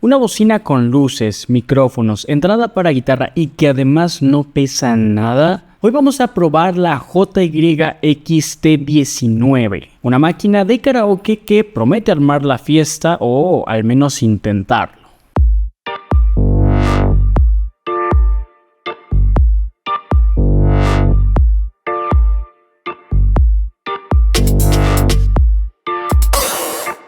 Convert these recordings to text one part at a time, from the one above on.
Una bocina con luces, micrófonos, entrada para guitarra y que además no pesa nada. Hoy vamos a probar la JYXT19, una máquina de karaoke que promete armar la fiesta o al menos intentarlo.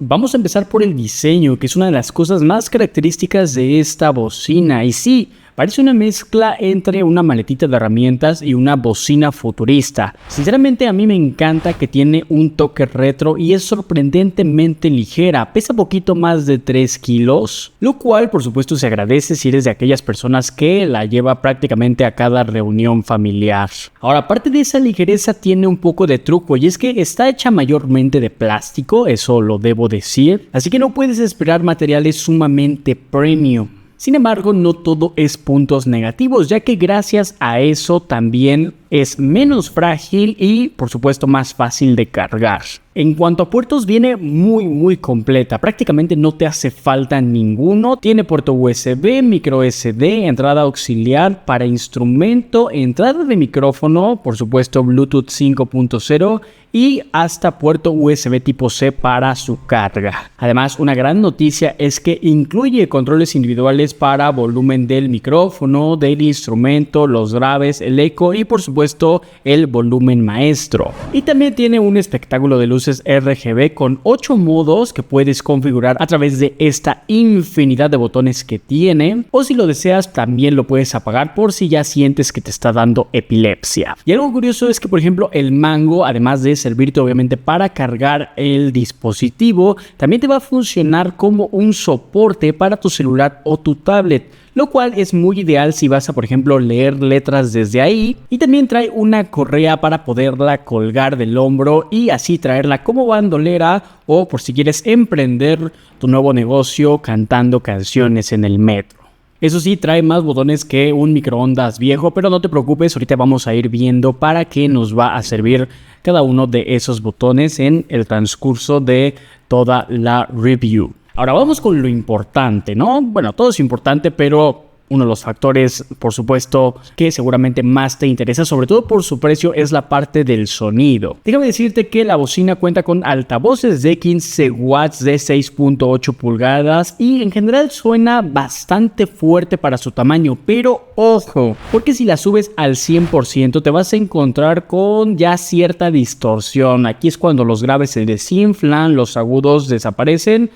Vamos a empezar por el diseño, que es una de las cosas más características de esta bocina. Y sí, parece una mezcla entre una maletita de herramientas y una bocina futurista. Sinceramente a mí me encanta que tiene un toque retro y es sorprendentemente ligera. Pesa poquito más de 3 kilos, lo cual por supuesto se agradece si eres de aquellas personas que la lleva prácticamente a cada reunión familiar. Ahora, aparte de esa ligereza, tiene un poco de truco y es que está hecha mayormente de plástico, eso lo debo decir, así que no puedes esperar materiales sumamente premium. Sin embargo, no todo es puntos negativos, ya que gracias a eso también es menos frágil y, por supuesto, más fácil de cargar. En cuanto a puertos, viene muy completa, prácticamente no te hace falta ninguno. Tiene puerto USB, micro SD, entrada auxiliar para instrumento, entrada de micrófono, por supuesto Bluetooth 5.0 y hasta puerto USB tipo C para su carga. Además, una gran noticia es que incluye controles individuales para volumen del micrófono, del instrumento, los graves, el eco y por supuesto el volumen maestro. Y también tiene un espectáculo de luces RGB con 8 modos que puedes configurar a través de esta infinidad de botones que tiene, o si lo deseas también lo puedes apagar por si ya sientes que te está dando epilepsia. Y algo curioso es que, por ejemplo, el mango, además de servirte obviamente para cargar el dispositivo, también te va a funcionar como un soporte para tu celular o tu tablet, lo cual es muy ideal si vas a, por ejemplo, leer letras desde ahí. Y también trae una correa para poderla colgar del hombro y así traerla como bandolera o por si quieres emprender tu nuevo negocio cantando canciones en el metro. Eso sí, trae más botones que un microondas viejo, pero no te preocupes, ahorita vamos a ir viendo para qué nos va a servir cada uno de esos botones en el transcurso de toda la review. Ahora vamos con lo importante, ¿no? Bueno, todo es importante, pero uno de los factores, por supuesto, que seguramente más te interesa, sobre todo por su precio, es la parte del sonido. Déjame decirte que la bocina cuenta con altavoces de 15 watts de 6.8 pulgadas y en general suena bastante fuerte para su tamaño, pero ojo, porque si la subes al 100% te vas a encontrar con ya cierta distorsión. Aquí es cuando los graves se desinflan, los agudos desaparecen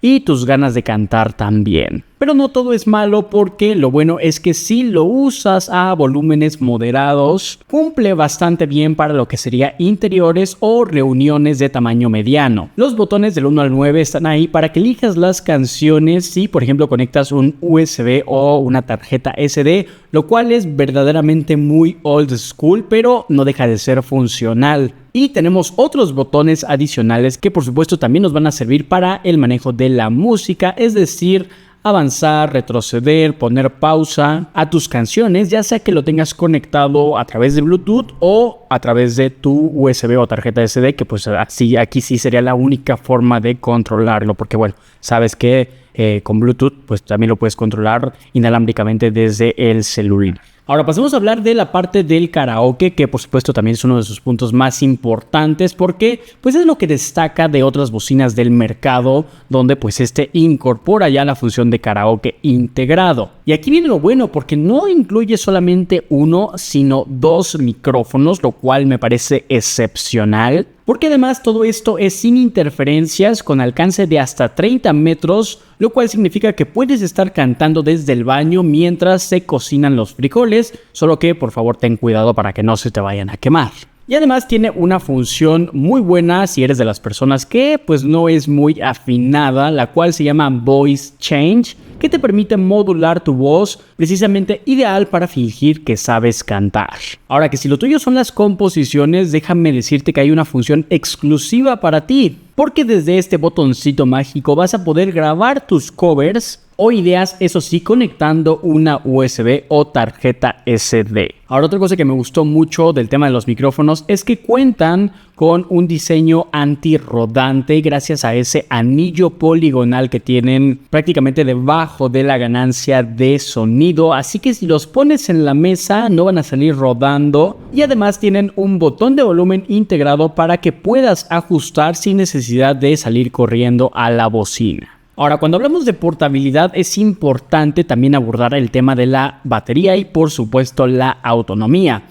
y tus ganas de cantar también. Pero no todo es malo, porque lo bueno es que si lo usas a volúmenes moderados, cumple bastante bien para lo que sería interiores o reuniones de tamaño mediano. Los botones del 1 al 9 están ahí para que elijas las canciones si, por ejemplo, conectas un USB o una tarjeta SD, lo cual es verdaderamente muy old school, pero no deja de ser funcional. Y tenemos otros botones adicionales que por supuesto también nos van a servir para el manejo de la música, es decir, avanzar, retroceder, poner pausa a tus canciones, ya sea que lo tengas conectado a través de Bluetooth o a través de tu USB o tarjeta SD, que pues así aquí sí sería la única forma de controlarlo, porque bueno, sabes que con Bluetooth pues también lo puedes controlar inalámbricamente desde el celular. Ahora pasemos a hablar de la parte del karaoke, que por supuesto también es uno de sus puntos más importantes, porque pues es lo que destaca de otras bocinas del mercado, donde pues incorpora ya la función de karaoke integrado. Y aquí viene lo bueno, porque no incluye solamente uno, sino 2 micrófonos, lo cual me parece excepcional. Porque además todo esto es sin interferencias, con alcance de hasta 30 metros, lo cual significa que puedes estar cantando desde el baño mientras se cocinan los frijoles, solo que por favor ten cuidado para que no se te vayan a quemar. Y además tiene una función muy buena si eres de las personas que pues no es muy afinada, la cual se llama Voice Change, que te permite modular tu voz, precisamente ideal para fingir que sabes cantar. Ahora, que si lo tuyo son las composiciones, déjame decirte que hay una función exclusiva para ti, porque desde este botoncito mágico vas a poder grabar tus covers o ideas, eso sí, conectando una USB o tarjeta SD. Ahora, otra cosa que me gustó mucho del tema de los micrófonos es que cuentan con un diseño antirrodante gracias a ese anillo poligonal que tienen prácticamente debajo de la ganancia de sonido, así que si los pones en la mesa no van a salir rodando, y además tienen un botón de volumen integrado para que puedas ajustar sin necesidad de salir corriendo a la bocina. Ahora, cuando hablamos de portabilidad es importante también abordar el tema de la batería y por supuesto la autonomía.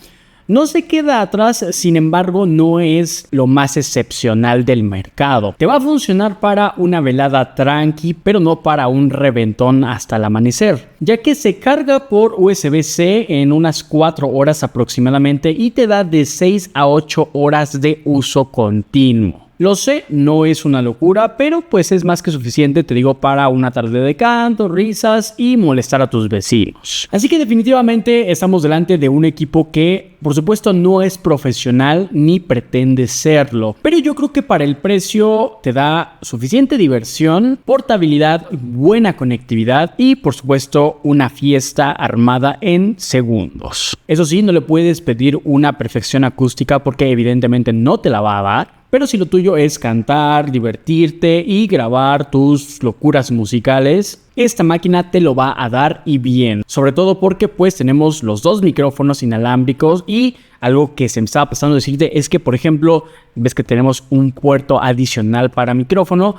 No se queda atrás, sin embargo, no es lo más excepcional del mercado. Te va a funcionar para una velada tranqui, pero no para un reventón hasta el amanecer, ya que se carga por USB-C en unas 4 horas aproximadamente y te da de 6 a 8 horas de uso continuo. Lo sé, no es una locura, pero pues es más que suficiente, te digo, para una tarde de canto, risas y molestar a tus vecinos. Así que definitivamente estamos delante de un equipo que, por supuesto, no es profesional ni pretende serlo, pero yo creo que para el precio te da suficiente diversión, portabilidad, buena conectividad y, por supuesto, una fiesta armada en segundos. Eso sí, no le puedes pedir una perfección acústica porque evidentemente no te la va a dar. Pero si lo tuyo es cantar, divertirte y grabar tus locuras musicales, esta máquina te lo va a dar y bien. Sobre todo porque pues tenemos los dos micrófonos inalámbricos y algo que se me estaba pasando decirte es que, por ejemplo, ves que tenemos un puerto adicional para micrófono.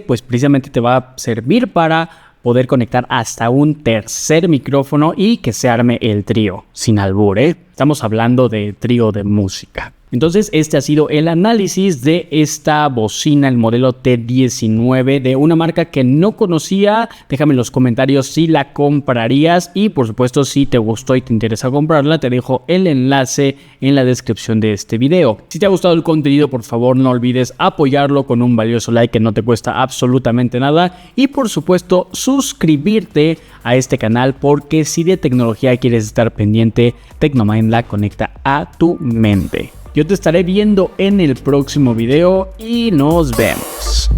Pues precisamente te va a servir para poder conectar hasta un tercer micrófono y que se arme el trío. Sin albur, Estamos hablando de trío de música. Entonces este ha sido el análisis de esta bocina, el modelo T19 de una marca que no conocía. Déjame en los comentarios si la comprarías y por supuesto si te gustó y te interesa comprarla, te dejo el enlace en la descripción de este video. Si te ha gustado el contenido, por favor no olvides apoyarlo con un valioso like que no te cuesta absolutamente nada y por supuesto suscribirte a este canal porque si de tecnología quieres estar pendiente, Tecnomind la conecta a tu mente. Yo te estaré viendo en el próximo video y nos vemos.